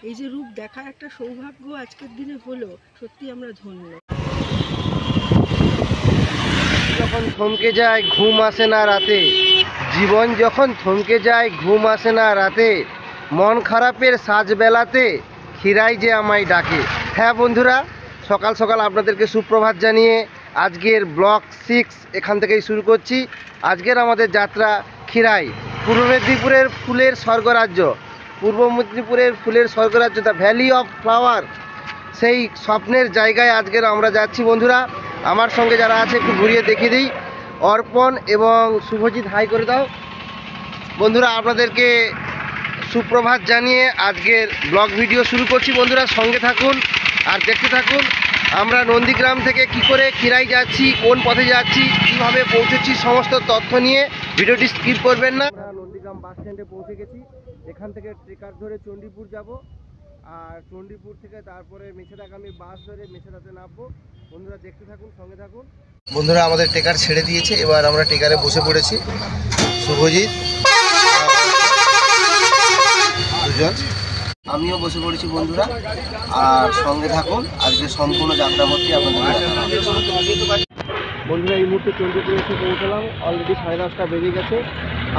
এই যে রূপ দেখার একটা সৌভাগ্য আজকের দিনে হলো, সত্যি আমরা ধন্য। যখন থমকে যায় ঘুম আসে না রাতে, জীবন যখন থমকে যায় ঘুম আসে না রাতে, মন খারাপের সাজবেলাতে খিরাই যে আমায় ডাকে। হ্যাঁ বন্ধুরা, সকাল সকাল আপনাদেরকে সুপ্রভাত জানিয়ে আজকের ব্লক 6 এখান থেকেই শুরু করছি। আজকের আমাদের যাত্রা খিরাই, পূর্ব মেদিনীপুরের ফুলের স্বর্গরাজ্য, পূর্ব মেদিনীপুরের ফুলের স্বর্গরাজ্য, দ্য ভ্যালি অফ ফ্লাওয়ার, সেই স্বপ্নের জায়গায় আজকের আমরা যাচ্ছি। বন্ধুরা আমার সঙ্গে যারা আছে একটু ঘুরিয়ে দেখিয়ে দিই। অর্পণ এবং শুভজিৎ, হাই করে দাও। বন্ধুরা আপনাদেরকে সুপ্রভাত জানিয়ে আজকের ব্লগ ভিডিও শুরু করছি। বন্ধুরা সঙ্গে থাকুন আর দেখতে থাকুন আমরা নন্দীগ্রাম থেকে কি করে খিরাই যাচ্ছি, কোন পথে যাচ্ছি, কীভাবে পৌঁছেছি, সমস্ত তথ্য নিয়ে ভিডিওটি স্কিপ করবেন না। আমরা নন্দীগ্রাম বাস স্ট্যান্ডে পৌঁছে গেছি। এখান থেকে ট্রেকার ধরে চণ্ডীপুর যাব, আর চণ্ডীপুর থেকে তারপরে মেছেদাগামী বাস ধরে মেছেদাতে নামবো। বন্ধুরা দেখতে থাকুন, সঙ্গে থাকুন। বন্ধুরা আমাদের ট্রেকার ছেড়ে দিয়েছে, এবার আমরা ট্রেকারে বসে পড়েছি। শুভজিৎ, দুজন, আমিও বসে পড়েছি বন্ধুরা, আর সঙ্গে থাকুন। আজকে সম্পূর্ণ যাত্রাপথটি আপনাদের। বন্ধুরা এই মুহূর্তে চণ্ডীপুরে এসে পৌঁছলাম, অলরেডি 10:30 বেজে গেছে।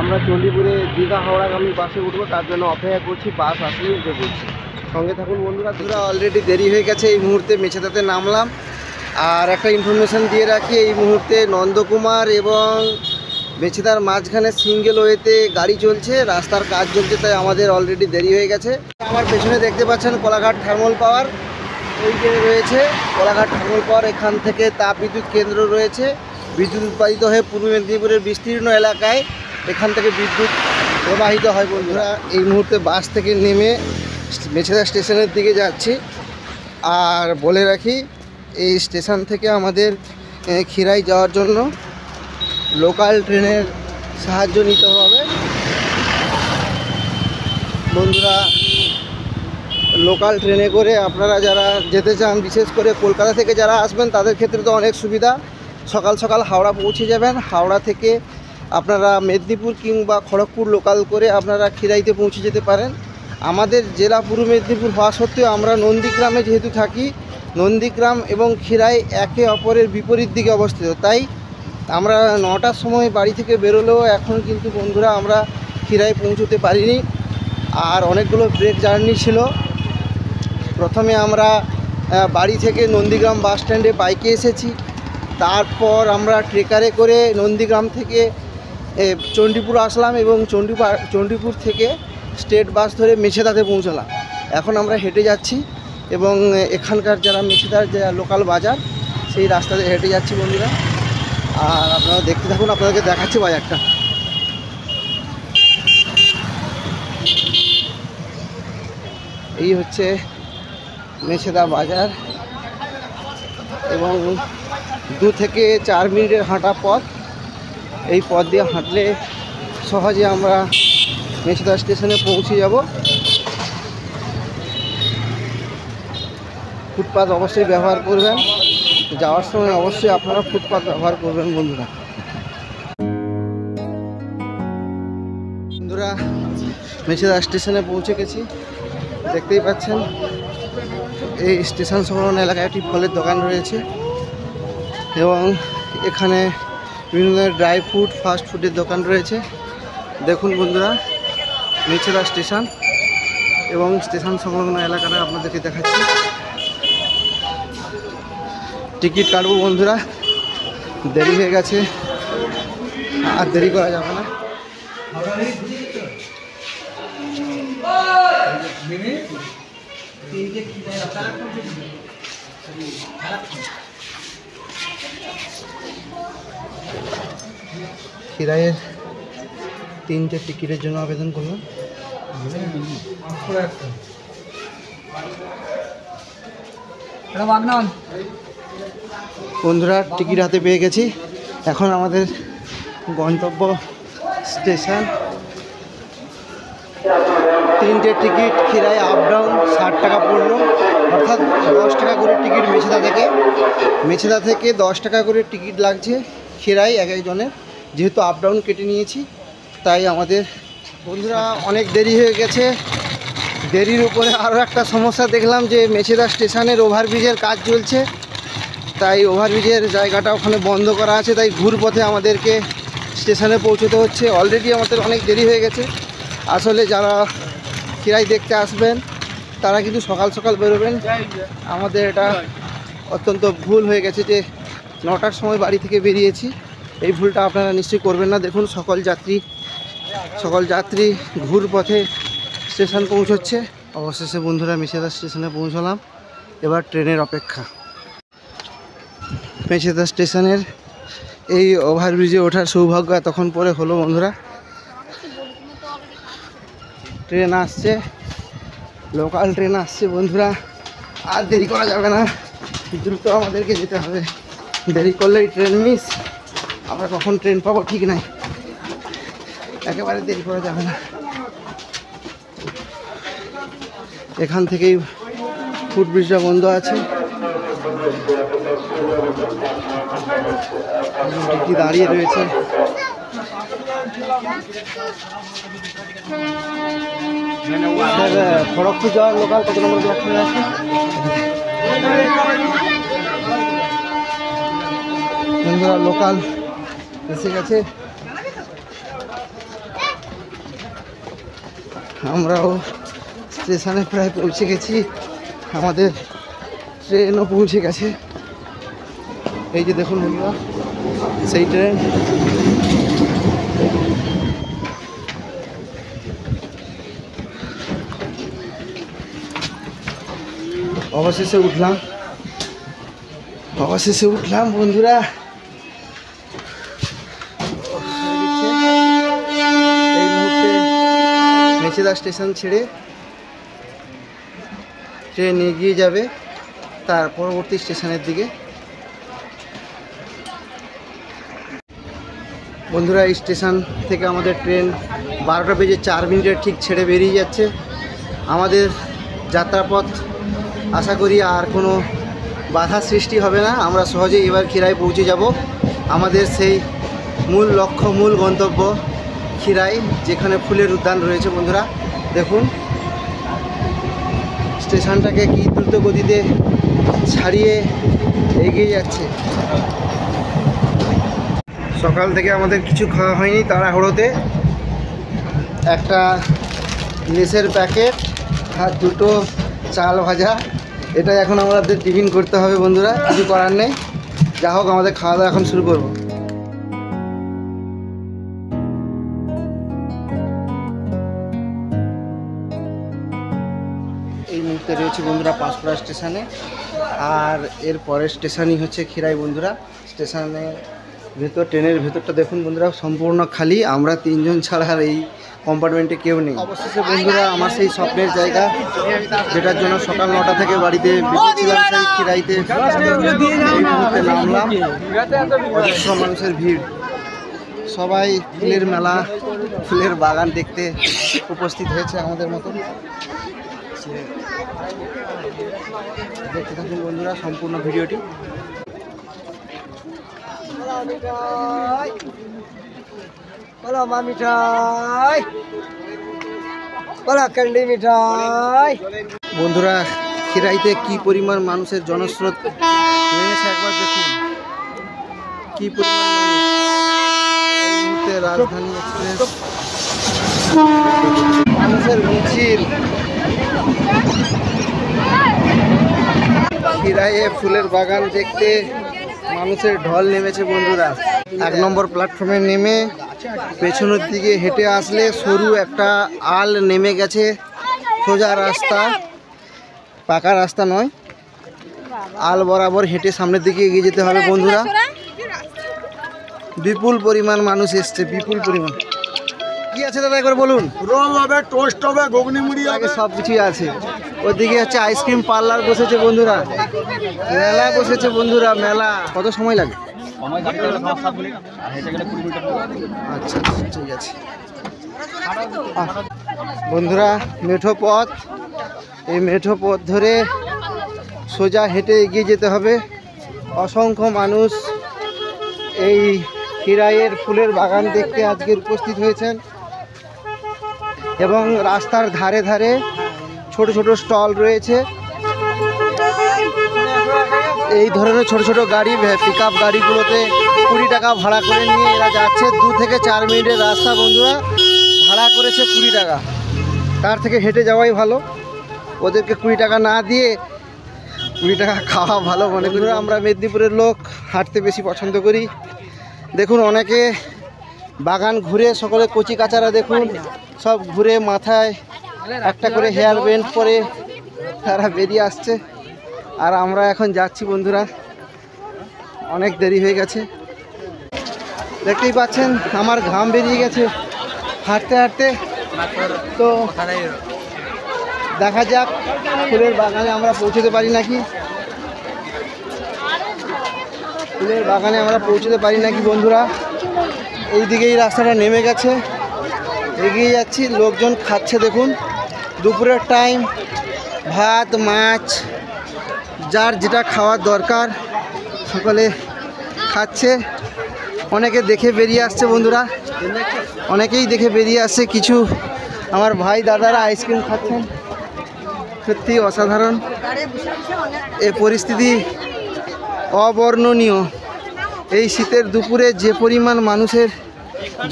আমরা চণ্ডীপুরে দীঘা হাওড়াগামী বাসে উঠবো, তার জন্য অপেক্ষা করছি, বাস আসলেই উঠে পড়ছি। সঙ্গে থাকুন বন্ধুরা। অলরেডি দেরি হয়ে গেছে, এই মুহূর্তে মেছেদাতে নামলাম। আর একটা ইনফরমেশান দিয়ে রাখি, এই মুহূর্তে নন্দকুমার এবং মেছেদার মাঝখানে সিঙ্গেল ওয়েতে গাড়ি চলছে, রাস্তার কাজ চলছে, তাই আমাদের অলরেডি দেরি হয়ে গেছে। আমার পেছনে দেখতে পাচ্ছেন কোলাঘাট থার্মাল পাওয়ার, এই যে রয়েছে কোলাঘাট থার্মাল পাওয়ার। এখান থেকে তাপ বিদ্যুৎ কেন্দ্র রয়েছে, বিদ্যুৎ উৎপাদিত হয়ে পূর্ব মেদিনীপুরের বিস্তীর্ণ এলাকায় এখান থেকে বিদ্যুৎ প্রবাহিত হয়। বন্ধুরা এই মুহূর্তে বাস থেকে নেমে মেছেদা স্টেশনের দিকে যাচ্ছি। আর বলে রাখি, এই স্টেশন থেকে আমাদের খিরাই যাওয়ার জন্য লোকাল ট্রেনের সাহায্য নিতে হবে। বন্ধুরা লোকাল ট্রেনে করে আপনারা যারা যেতে চান, বিশেষ করে কলকাতা থেকে যারা আসবেন তাদের ক্ষেত্রে তো অনেক সুবিধা। সকাল সকাল হাওড়া পৌঁছে যাবেন, হাওড়া থেকে আপনারা মেদিনীপুর কিংবা খড়গপুর লোকাল করে আপনারা খিরাইতে পৌঁছে যেতে পারেন। আমাদের জেলা পূর্ব মেদিনীপুর হওয়া সত্ত্বেও আমরা নন্দীগ্রামে যেহেতু থাকি, নন্দীগ্রাম এবং খিরাই একে অপরের বিপরীত দিকে অবস্থিত, তাই আমরা 9টার সময় বাড়ি থেকে বেরোলেও এখন কিন্তু বন্ধুরা আমরা খিরাই পৌঁছতে পারিনি। আর অনেকগুলো ব্রেক জার্নি ছিল। প্রথমে আমরা বাড়ি থেকে নন্দীগ্রাম বাস স্ট্যান্ডে বাইকে এসেছি, তারপর আমরা ট্রেকারে করে নন্দীগ্রাম থেকে চণ্ডীপুর আসলাম এবং চণ্ডীপুর থেকে স্টেট বাস ধরে মেছেদাতে পৌঁছলাম। এখন আমরা হেঁটে যাচ্ছি এবং এখানকার যারা মেছেদার যে লোকাল বাজার, সেই রাস্তাতে হেঁটে যাচ্ছি বন্ধুরা। আর আপনারা দেখতে থাকুন, আপনাদেরকে দেখাচ্ছি বাজারটা। এই হচ্ছে মেছেদা বাজার এবং 2 থেকে 4 মিনিটের হাঁটা পথ। এই পথ দিয়ে হাঁটলে সহজে আমরা মেছেদা স্টেশনে পৌঁছে যাব। ফুটপাথ অবশ্যই ব্যবহার করবেন, যাওয়ার সময় অবশ্যই আপনারা ফুটপাথ ব্যবহার করবেন বন্ধুরা। বন্ধুরা মেছেদা স্টেশনে পৌঁছে গেছি, দেখতেই পাচ্ছেন এই স্টেশন সংলগ্ন এলাকায় একটি ফলের দোকান রয়েছে এবং এখানে বিভিন্ন ধরনের ড্রাই ফ্রুট, ফাস্ট ফুডের দোকান রয়েছে। দেখুন বন্ধুরা মেছেদা স্টেশন এবং স্টেশন সংলগ্ন এলাকাটা আপনাদেরকে দেখাচ্ছি। টিকিট কাটবো বন্ধুরা, দেরি হয়ে গেছে, আর দেরি করা যাবে না। খিরাইয়ের 3টে টিকিটের জন্য আবেদন করলাম। বন্ধুরা টিকিট হাতে পেয়ে গেছি, এখন আমাদের গন্তব্য স্টেশন। 3টে টিকিট খিরাই আপ ডাউন 60 টাকা পড়লো, অর্থাৎ 10 টাকা করে টিকিট মেছেদা থেকে 10 টাকা করে টিকিট লাগছে খিরাই এক একজনের। যেহেতু আপ ডাউন কেটে নিয়েছি তাই আমাদের বন্ধুরা অনেক দেরি হয়ে গেছে, দেরির উপরে আরও একটা সমস্যা দেখলাম যে মেছেদা স্টেশনের ওভারব্রিজের কাজ চলছে, তাই ওভারব্রিজের জায়গাটা ওখানে বন্ধ করা আছে, তাই ঘুর পথে আমাদেরকে স্টেশনে পৌঁছতে হচ্ছে। অলরেডি আমাদের অনেক দেরি হয়ে গেছে। আসলে যারা খিরাই দেখতে আসবেন তারা কিন্তু সকাল সকাল বেরোবেন। আমাদের এটা অত্যন্ত ভুল হয়ে গেছে যে 9টার সময় বাড়ি থেকে বেরিয়েছি। এই ভুলটা আপনারা নিশ্চয়ই করবেন না। দেখুন সকল যাত্রী ঘুর পথে স্টেশন পৌঁছচ্ছে। অবশেষে বন্ধুরা মেছেদা স্টেশনে পৌঁছলাম। এবার ট্রেনের অপেক্ষা। মেছেদা স্টেশনের এই ওভারব্রিজে ওঠার সৌভাগ্য এতক্ষণ পরে হলো বন্ধুরা। ট্রেন আসছে, লোকাল ট্রেন আসছে বন্ধুরা। আর দেরি করা যাবে না, দ্রুত আমাদেরকে যেতে হবে। দেরি করলেই ট্রেন মিস। আমরা কখন ট্রেন পাবো ঠিক নাই, একেবারে দেরি করা যাবে না। এখান থেকেই ফুটব্রিজটা বন্ধ আছে, কি দাঁড়িয়ে রয়েছে। স্যার খড়গপুর যাওয়ার লোকাল কত নম্বর প্ল্যাটফর্মে আছে? বন্ধুরা লোকাল এসে গেছে, আমরাও স্টেশনে প্রায় পৌঁছে গেছি। আমাদের ট্রেনও পৌঁছে গেছে। এই যে দেখুন বন্ধুরা সেই ট্রেন। অবশেষে উঠলাম বন্ধুরা। এই মুহূর্তে মেছেদা স্টেশন ছেড়ে ট্রেন এগিয়ে যাবে তার পরবর্তী স্টেশনের দিকে। বন্ধুরা এই স্টেশন থেকে আমাদের ট্রেন 12টা বেজে 4 মিনিটে ঠিক ছেড়ে বেরিয়ে যাচ্ছে। আমাদের যাত্রাপথ আশা করি আর কোনো বাধা সৃষ্টি হবে না। আমরা সহজেই এবার খিরাই পৌঁছে যাব। আমাদের সেই মূল লক্ষ্য, মূল গন্তব্য খিরাই, যেখানে ফুলের উদ্যান রয়েছে। বন্ধুরা দেখুন স্টেশনটাকে কি দ্রুত গতিতে ছাড়িয়ে এগিয়ে যাচ্ছে। সকাল থেকে আমাদের কিছু খাওয়া হয়নি, তাড়াহুড়োতে একটা লেসের প্যাকেট আর 2টো চাল ভাজা, এটা এখন আমাদের টিফিন করতে হবে বন্ধুরা, কিছু করার নেই। যা হোক আমাদের খাওয়া দাওয়া এখন শুরু করব। এই মুহূর্তে রয়েছে বন্ধুরা পাঁশকুড়া স্টেশনে, আর এর পরের স্টেশনই হচ্ছে খিরাই বন্ধুরা। স্টেশনে ট্রেনের ভেতরটা দেখুন বন্ধুরা সম্পূর্ণ খালি, আমরা 3 জন ছাড়া আর এই কম্পার্টমেন্টে কেউ নেই। অবশেষে বন্ধুরা আমার সেই স্বপ্নের জায়গা, যেটার জন্য সকাল 9টা থেকে বাড়িতে বেরিয়েছিলাম, সেই খিরাইতে এই মুহূর্তে নামলাম। অজস্র মানুষের ভিড়, সবাই ফুলের মেলা, ফুলের বাগান দেখতে উপস্থিত হয়েছে আমাদের মতন। দেখতে থাকুন বন্ধুরা সম্পূর্ণ ভিডিওটি। মা মিঠাই, ক্যান্ডি মিঠাই। বন্ধুরা খিরাইতে কি পরিমাণ মানুষের জনস্রোত নেমেছে একবার দেখুন, কি পরিমাণ মানুষ। এই মুহূর্তে রাজধানী এক্সপ্রেস, মানুষের মিছিল। খিরাইয়ে ফুলের বাগান দেখতে মানুষের ঢল নেমেছে বন্ধুরা। 1 নম্বর প্ল্যাটফর্মে নেমে পেছনের দিকে হেঁটে আসলে সরু একটা আল নেমে গেছে, সোজা রাস্তা, পাকা রাস্তা নয়, আল বরাবর হেঁটে সামনের দিকে এগিয়ে যেতে হবে বন্ধুরা। বিপুল পরিমাণ মানুষ এসছে, বিপুল পরিমাণ। কি আছে দাদা একবার বলুন? রোল হবে, টোস্ট হবে, ঘুগনি মুড়ি হবে, সব কিছুই আছে। ওদিকে হচ্ছে আইসক্রিম পার্লার বসেছে বন্ধুরা, মেলা বসেছে বন্ধুরা, মেলা। কত সময় লাগে? আচ্ছা ঠিক আছে বন্ধুরা। মেঠো পথ, এই মেঠো পথ ধরে সোজা হেঁটে এগিয়ে যেতে হবে। অসংখ্য মানুষ এই খিরাইয়ের ফুলের বাগান দেখতে আজকে উপস্থিত হয়েছেন এবং রাস্তার ধারে ধারে ছোট ছোট স্টল রয়েছে। এই ধরনের ছোট ছোট গাড়ি, পিক আপ গাড়িগুলোতে 20 টাকা ভাড়া করে নিয়ে এরা যাচ্ছে। 2 থেকে 4 মিনিটের রাস্তা বন্ধুরা, ভাড়া করেছে 20 টাকা। তার থেকে হেঁটে যাওয়াই ভালো, ওদেরকে 20 টাকা না দিয়ে 20 টাকা খাওয়া ভালো মনে করি। আমরা মেদিনীপুরের লোক হাঁটতে বেশি পছন্দ করি। দেখুন অনেকে বাগান ঘুরে, সকলে কচি কাচারা দেখুন সব ঘুরে মাথায় একটা করে হেয়ার ব্যান্ড পরে তারা বেরিয়ে আসছে। আর আমরা এখন যাচ্ছি বন্ধুরা, অনেক দেরি হয়ে গেছে। দেখতেই পাচ্ছেন আমার ঘাম বেরিয়ে গেছে হাঁটতে হাঁটতে। তো দেখা যাক ফুলের বাগানে আমরা পৌঁছতে পারি নাকি, ফুলের বাগানে আমরা পৌঁছতে পারি নাকি বন্ধুরা। এই দিকেই রাস্তাটা নেমে গেছে, এগিয়ে যাচ্ছি। লোকজন খাচ্ছে দেখুন, দুপুরের টাইম, ভাত মাছ যার যেটা খাওয়ার দরকার সকলে খাচ্ছে। অনেকে দেখে বেরিয়ে আসছে বন্ধুরা, অনেকেই দেখে বেরিয়ে আসছে। কিছু আমার ভাই দাদারা আইসক্রিম খাচ্ছেন, সত্যি অসাধারণ। এ পরিস্থিতি অবর্ণনীয়। এই শীতের দুপুরে যে পরিমাণ মানুষের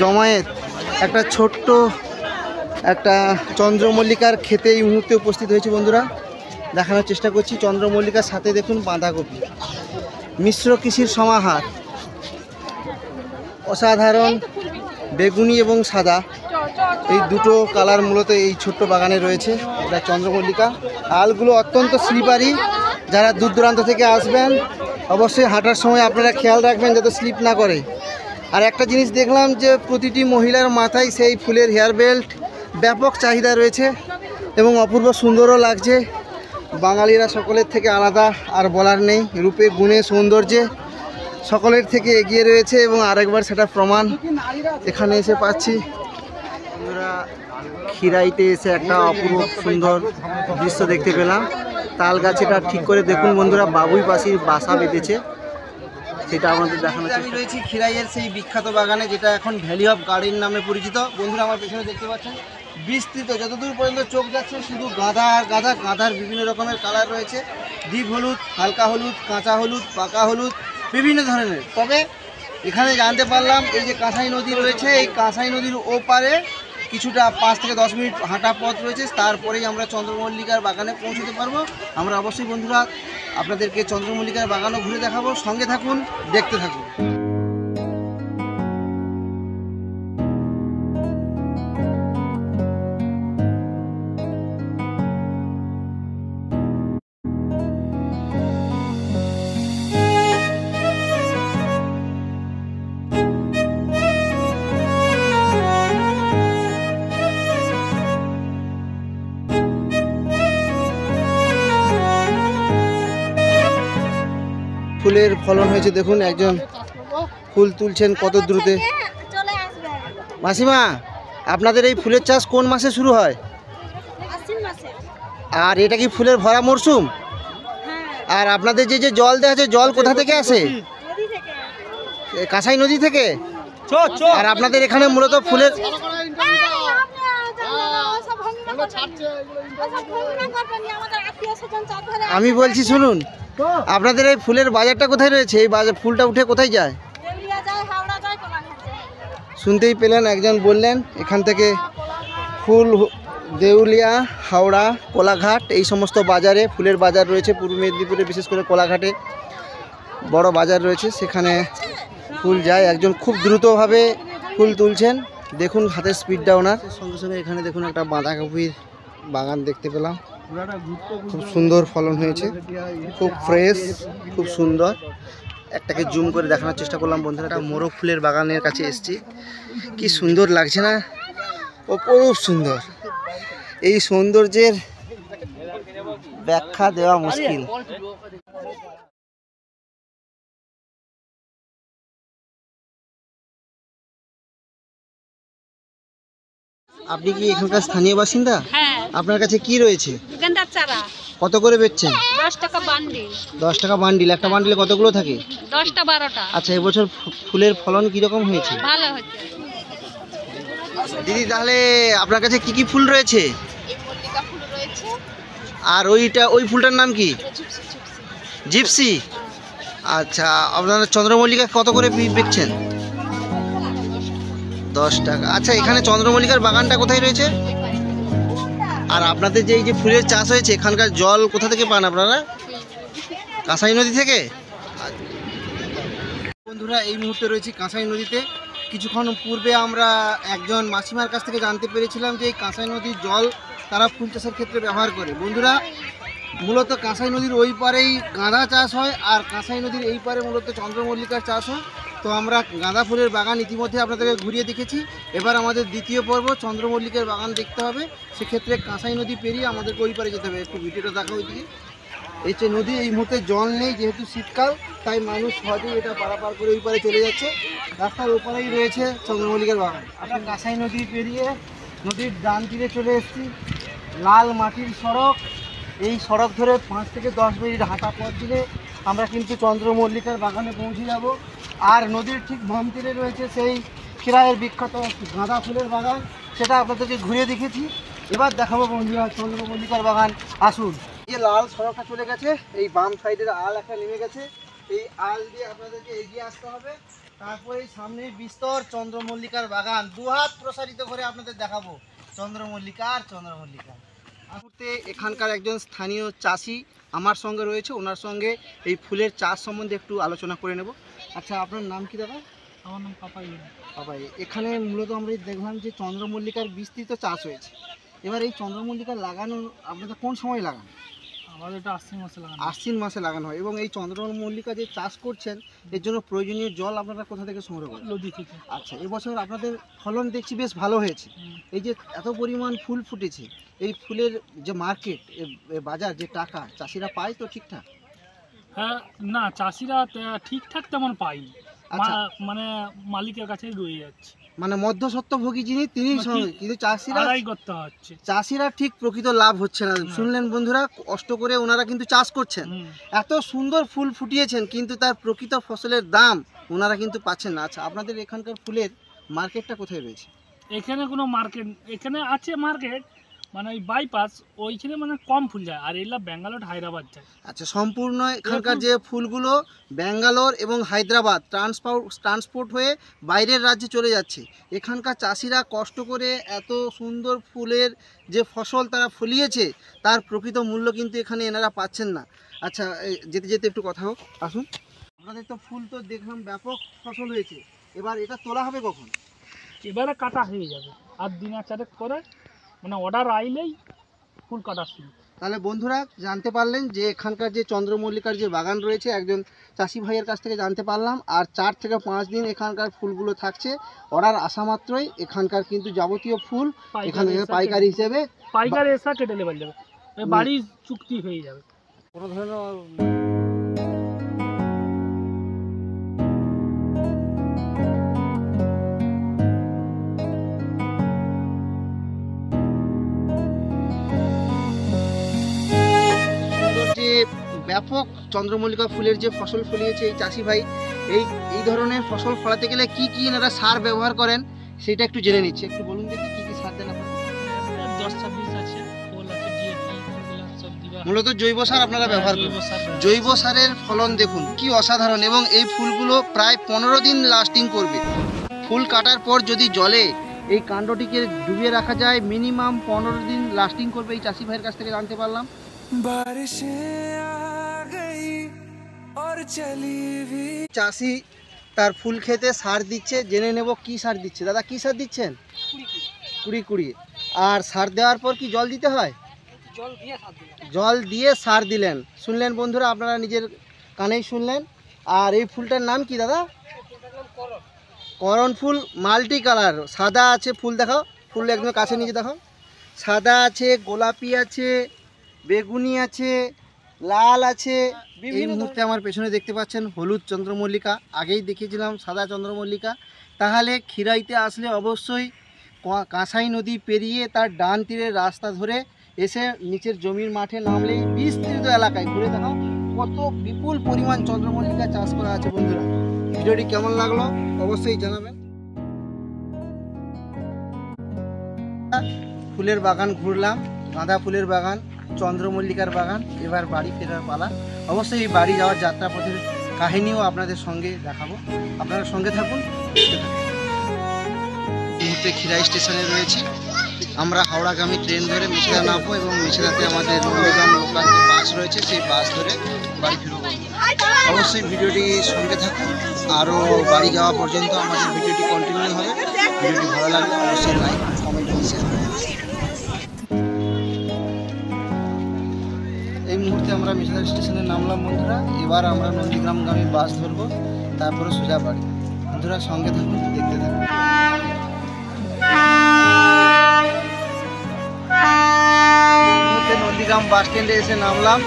জমায়েত, একটা ছোট্ট একটা চন্দ্রমল্লিকার ক্ষেতে এই মুহূর্তে উপস্থিত হয়েছে বন্ধুরা। দেখানোর চেষ্টা করছি। চন্দ্রমল্লিকার সাথে দেখুন বাঁধাকপি, মিশ্র কৃষির সমাহার, অসাধারণ। বেগুনি এবং সাদা এই দুটো কালার মূলত এই ছোট্ট বাগানে রয়েছে। এটা চন্দ্রমল্লিকা। আলগুলো অত্যন্ত স্লিপারি। যারা দূর দূরান্ত থেকে আসবেন অবশ্যই হাঁটার সময় আপনারা খেয়াল রাখবেন যাতে স্লিপ না করে। আর একটা জিনিস দেখলাম যে প্রতিটি মহিলার মাথায় সেই ফুলের হেয়ার বেল্ট, ব্যাপক চাহিদা রয়েছে এবং অপূর্ব সুন্দরও লাগছে। বাঙালিরা সকলের থেকে আলাদা আর বলার নেই, রূপে গুণে সৌন্দর্যে সকলের থেকে এগিয়ে রয়েছে এবং আরেকবার সেটা প্রমাণ এখানে এসে পাচ্ছি। আমরা খিরাইতে এসে একটা অপূর্ব সুন্দর দৃশ্য দেখতে পেলাম। তাল গাছেটা ঠিক করে দেখুন বন্ধুরা, বাবুই পাখির বাসা বেঁধেছে, সেটা আমাদের দেখানো। আমি রয়েছি খিরাইয়ের সেই বিখ্যাত বাগানে, যেটা এখন ভ্যালি অফ গার্ডেন নামে পরিচিত। বন্ধুরা আমার পেছনে দেখতে পাচ্ছেন বিস্তৃত, যতদূর পর্যন্ত চোখ যাচ্ছে শুধু গাঁদা আর গাঁদা। গাঁদার বিভিন্ন রকমের কালার রয়েছে, ডিপ হলুদ, হালকা হলুদ, কাঁচা হলুদ, পাকা হলুদ, বিভিন্ন ধরনের। তবে এখানে জানতে পারলাম এই যে কাঁসাই নদী রয়েছে, এই কাঁসাই নদীর ওপারে কিছুটা 5 থেকে 10 মিনিট হাঁটা পথ রয়েছে, তারপরেই আমরা চন্দ্রমল্লিকার বাগানে পৌঁছতে পারবো। আমরা অবশ্যই বন্ধুরা আপনাদেরকে চন্দ্রমল্লিকার বাগানও ঘুরে দেখাবো। সঙ্গে থাকুন, দেখতে থাকুন। ফুলের ফলন হয়েছে দেখুন, একজন ফুল তুলছেন কত দ্রুত। মাসিমা, আপনাদের এই ফুলের চাষ কোন মাসে শুরু হয়? আর এটা কি ফুলের ভরা মরশুম? আর আপনাদের যে যে জল দেওয়া আছে, জল কোথা থেকে আসে? কাঁসাই নদী থেকে। আর আপনাদের এখানে মূলত ফুলের, আমি বলছি শুনুন, আপনাদের এই ফুলের বাজারটা কোথায় রয়েছে? এই বাজার ফুলটা উঠে কোথায় যায়? শুনতেই পেলেন, একজন বললেন এখান থেকে ফুল দেউলিয়া, হাওড়া, কোলাঘাট এই সমস্ত বাজারে ফুলের বাজার রয়েছে। পূর্ব মেদিনীপুরে বিশেষ করে কোলাঘাটে বড় বাজার রয়েছে, সেখানে ফুল যায়। একজন খুব দ্রুতভাবে ফুল তুলছেন, দেখুন হাতের স্পিডটা ওনার। সঙ্গে সঙ্গে এখানে দেখুন একটা বাঁধাকপির বাগান দেখতে পেলাম, খুব সুন্দর ফলন হয়েছে, খুব ফ্রেশ, খুব সুন্দর। একটাকে জুম করে দেখানোর চেষ্টা করলাম বন্ধুরা। একটা মোরগ ফুলের বাগানের কাছে এসেছি, কি সুন্দর লাগছে না? অপরূপ সুন্দর। এই সৌন্দর্যের ব্যাখ্যা দেওয়া মুশকিল। আপনি কি এখানকার স্থানীয় বাসিন্দা? হ্যাঁ। আপনার কাছে কি রয়েছে? গেন্দার চারা। কত করে বেচছেন? 10 টাকা বান্ডিল। 10 টাকা বান্ডিল। একটা বান্ডিলে কতগুলো থাকে? 10টা 12টা। আচ্ছা, এবছর ফুলের ফলন কিরকম হয়েছে? ভালো হচ্ছে। দিদি, তাহলে আপনার কাছে কি কি ফুল রয়েছে? এই মল্লিকা ফুল রয়েছে, আর ওই ফুলটার নাম কি? জিপসি। আচ্ছা, আপনারা চন্দ্রমল্লিকা কত করে বেচছেন? 10 টাকা। আচ্ছা, এখানে চন্দ্রমল্লিকার বাগানটা কোথায় রয়েছে? আর আপনাদের যে এই যে ফুলের চাষ হয়েছে, এখানকার জল কোথা থেকে পান আপনারা? কাঁসাই নদী থেকে। বন্ধুরা, এই মুহূর্তে রয়েছি কাঁসাই নদীতে। কিছুক্ষণ পূর্বে আমরা একজন মাসিমার কাছ থেকে জানতে পেরেছিলাম যে এই কাঁসাই নদীর জল তারা ফুল চাষের ক্ষেত্রে ব্যবহার করে। বন্ধুরা, মূলত কাঁসাই নদীর ওই পারেই গাঁদা চাষ হয়, আর কাঁসাই নদীর এই পারে মূলত চন্দ্রমল্লিকার চাষ হয়। তো আমরা গাঁদা ফুলের বাগান ইতিমধ্যে আপনাদেরকে ঘুরিয়ে দেখেছি। এবার আমাদের দ্বিতীয় পর্ব চন্দ্রমল্লিকার বাগান দেখতে হবে। সেক্ষেত্রে কাঁসাই নদী পেরিয়ে আমাদেরকে ওই পারে যেতে হবে। একটু ভিডিওটা দেখা ওইদিকে। এই যে নদী, এই মুহূর্তে জল নেই যেহেতু শীতকাল, তাই মানুষ সহজেই এটা পারাপার করে ওই পারে চলে যাচ্ছে। রাস্তার ওপারেই রয়েছে চন্দ্রমল্লিকার বাগান। আমরা কাঁসাই নদী পেরিয়ে নদীর ডান তীরে চলে এসেছি। লাল মাটির সড়ক, এই সড়ক ধরে 5 থেকে 10 মিনিট হাঁটা পথ দিলে আমরা কিন্তু চন্দ্রমল্লিকার বাগানে পৌঁছে যাব। আর নদীর ঠিক বাম তীরে রয়েছে সেই খিরাইয়ের বিখ্যাত গাঁদা ফুলের বাগান, সেটা আপনাদেরকে ঘুরিয়ে দেখেছি। এবার দেখাবো বন্ধুরা চন্দ্রমল্লিকার বাগান। আসুন। এই লাল সড়কটা চলে গেছে, এই বাম সাইডের আল একটা নেমে গেছে, এই আল দিয়ে আপনাদেরকে এগিয়ে আসতে হবে। তারপরে এই সামনে বিস্তর চন্দ্রমল্লিকার বাগান, দুহাত প্রসারিত করে আপনাদের দেখাবো চন্দ্রমল্লিকা। মুহূর্তে এখানকার একজন স্থানীয় চাষি আমার সঙ্গে রয়েছে, ওনার সঙ্গে এই ফুলের চাষ সম্বন্ধে একটু আলোচনা করে নেব। আচ্ছা, আপনার নাম কি দাদা? আমার নাম পাপাই। পাপাই। এখানে মূলত আমরা দেখলাম যে চন্দ্রমল্লিকার বিস্তৃত চাষ হয়েছে। এবার এই চন্দ্রমল্লিকা লাগানো আপনাদের কোন সময় লাগান? আমাদের এটা আশ্বিন মাসে লাগানো। আশ্বিন মাসে লাগানো হয়। এবং এই চন্দ্রমল্লিকা যে চাষ করছেন এর জন্য প্রয়োজনীয় জল আপনারা কোথা থেকে সংগ্রহ করেন? নদী থেকে। আচ্ছা, এবছর আপনাদের ফলন দেখছি বেশ ভালো হয়েছে। এই যে এত পরিমাণ ফুল ফুটেছে, এই ফুলের যে মার্কেট, বাজার, যে টাকা চাষিরা পায় তো ঠিকঠাক? হ্যাঁ, না চাষিরা ঠিকঠাক তেমন পায়নি। আচ্ছা। মানে মালিকের কাছেই রয়ে যাচ্ছে। মানে মধ্যস্বত্বভোগী যিনি তিনি, কিন্তু চাষিরা আদায় করতে হচ্ছে। চাষিরা ঠিক প্রকৃত লাভ হচ্ছে না। শুনলেন বন্ধুরা, কষ্ট করে ওনারা কিন্তু চাষ করছেন, এত সুন্দর ফুল ফুটিয়েছেন, কিন্তু তার প্রকৃত ফসলের দাম ওনারা কিন্তু পাচ্ছেন না। আচ্ছা, আপনাদের এখানকার ফুলের মার্কেটটা কোথায় রয়েছে? এখানে কোনো মার্কেট, এখানে আছে মার্কেট মানে ওই বাইপাস, ওইখানে মানে কম ফুল যায়, আর এগুলা ব্যাঙ্গালোর হায়দ্রাবাদ যায়। আচ্ছা, সম্পূর্ণ এখানকার যে ফুলগুলো ব্যাঙ্গালোর এবং হায়দ্রাবাদ ট্রান্সপোর্ট হয়ে বাইরের রাজ্যে চলে যাচ্ছে। এখানকার চাষিরা কষ্ট করে এত সুন্দর ফুলের যে ফসল তারা ফলিয়েছে, তার প্রকৃত মূল্য কিন্তু এখানে এনারা পাচ্ছেন না। আচ্ছা, যেতে যেতে একটু কথা হোক। আসুন। আপনাদের তো ফুল তো দেখলাম ব্যাপক ফসল হয়েছে, এবার এটা তোলা হবে কখন? এবারে কাটা হয়ে যাবে আর দিন চারেক করে, মানে অর্ডার আইলেই ফুল কাটা শুরু। তাহলে বন্ধুরা জানতে পারলেন যে এখানকার যে চন্দ্রমল্লিকার যে বাগান রয়েছে, একজন চাষি ভাইয়ের কাছ থেকে জানতে পারলাম। আর 4 থেকে 5 দিন এখানকার ফুলগুলো থাকছে। অর্ডার আসা মাত্রই এখানকার কিন্তু যাবতীয় ফুল এখানে পাইকারি হিসেবে পাইকারি এসে কেটে লেবেল যাবে, বাড়ির চুক্তি হয়ে যাবে। কোনো ধরনের ব্যাপক চন্দ্রমল্লিকা ফুলের যে ফসল ফলিয়েছে এই চাষি ভাই, এই ধরনের ফসল ফলাতে গেলে কি কি এনারা সার ব্যবহার করেন সেটা একটু জেনে নিচ্ছে। একটু বলুন দেখি কি কি সার দেন আপনারা? 10-26 আছে, ফুল আছে, ডিএপি, সব দিবা। মূলত জৈব সার আপনারা ব্যবহার করেন। জৈব সারের ফলন দেখুন কি অসাধারণ, এবং এই ফুলগুলো প্রায় 15 দিন লাস্টিং করবে। ফুল কাটার পর যদি জলে এই কাণ্ডটিকে ডুবিয়ে রাখা যায়, মিনিমাম 15 দিন লাস্টিং করবে। এই চাষি ভাইয়ের কাছ থেকে জানতে পারলাম। চাষি তার ফুল খেতে সার দিচ্ছে, জেনে নেব কি সার দিচ্ছে। দাদা, কি সার দিচ্ছেন? 20 আর সার দেওয়ার পর কি জল দিতে হয়? জল দিয়ে সার দিলেন। শুনলেন বন্ধুরা, আপনারা নিজের কানেই শুনলেন। আর এই ফুলটার নাম কি দাদা? করণ ফুল। মাল্টি কালার, সাদা আছে, ফুল দেখাও, ফুল একদম কাছে নিয়ে দেখাও। সাদা আছে, গোলাপি আছে, বেগুনি আছে, লাল আছে। এই মুহূর্তে আমার পেছনে দেখতে পাচ্ছেন হলুদ চন্দ্রমল্লিকা, আগেই দেখিয়েছিলাম সাদা চন্দ্রমল্লিকা। তাহলে খিরাইতে আসলে অবশ্যই কাঁসাই নদী পেরিয়ে তার ডান তীরের রাস্তা ধরে এসে নিচের জমির মাঠে নামলেই বিস্তৃত এলাকায় ঘুরে দেখাও কত বিপুল পরিমাণ চন্দ্রমল্লিকা চাষ করা আছে। বন্ধুরা, ভিডিওটি কেমন লাগলো অবশ্যই জানাবেন। ফুলের বাগান ঘুরলাম, গাঁদা ফুলের বাগান, চন্দ্রমল্লিকার বাগান। এবার বাড়ি ফেরার পালা। অবশ্যই এই বাড়ি যাওয়ার যাত্রাপথের কাহিনীও আপনাদের সঙ্গে দেখাবো, আপনারা সঙ্গে থাকুন। এই মুহূর্তে খিরাই স্টেশনে রয়েছি। আমরা হাওড়াগামী ট্রেন ধরে মেছেদা নামবো এবং মেছেদাতে আমাদের নন্দীগ্রাম লোকাল যে বাস রয়েছে সেই বাস ধরে বাড়ি ফিরবো। অবশ্যই ভিডিওটি সঙ্গে থাকুন, আরও বাড়ি যাওয়া পর্যন্ত আমাদের ভিডিওটি কন্টিনিউ হবে। ভিডিওটি ভালো লাগলে অবশ্যই লাইক কমেন্ট এবং শেয়ার করুন। এই মুহূর্তে আমরা মেছেদা স্টেশনে নামলাম বন্ধুরা। এবার আমরা নন্দীগ্রামগামী বাস ধরবো, তারপরে সোজা বাড়ি। বন্ধুরা সঙ্গে থাকুন, দেখতে থাকুন। নন্দীগ্রাম বাস স্ট্যান্ডে এসে নামলাম।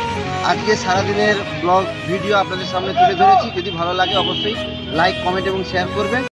আজকে সারাদিনের ব্লগ ভিডিও আপনাদের সামনে তুলে ধরেছি। যদি ভালো লাগে অবশ্যই লাইক কমেন্ট এবং শেয়ার করবেন।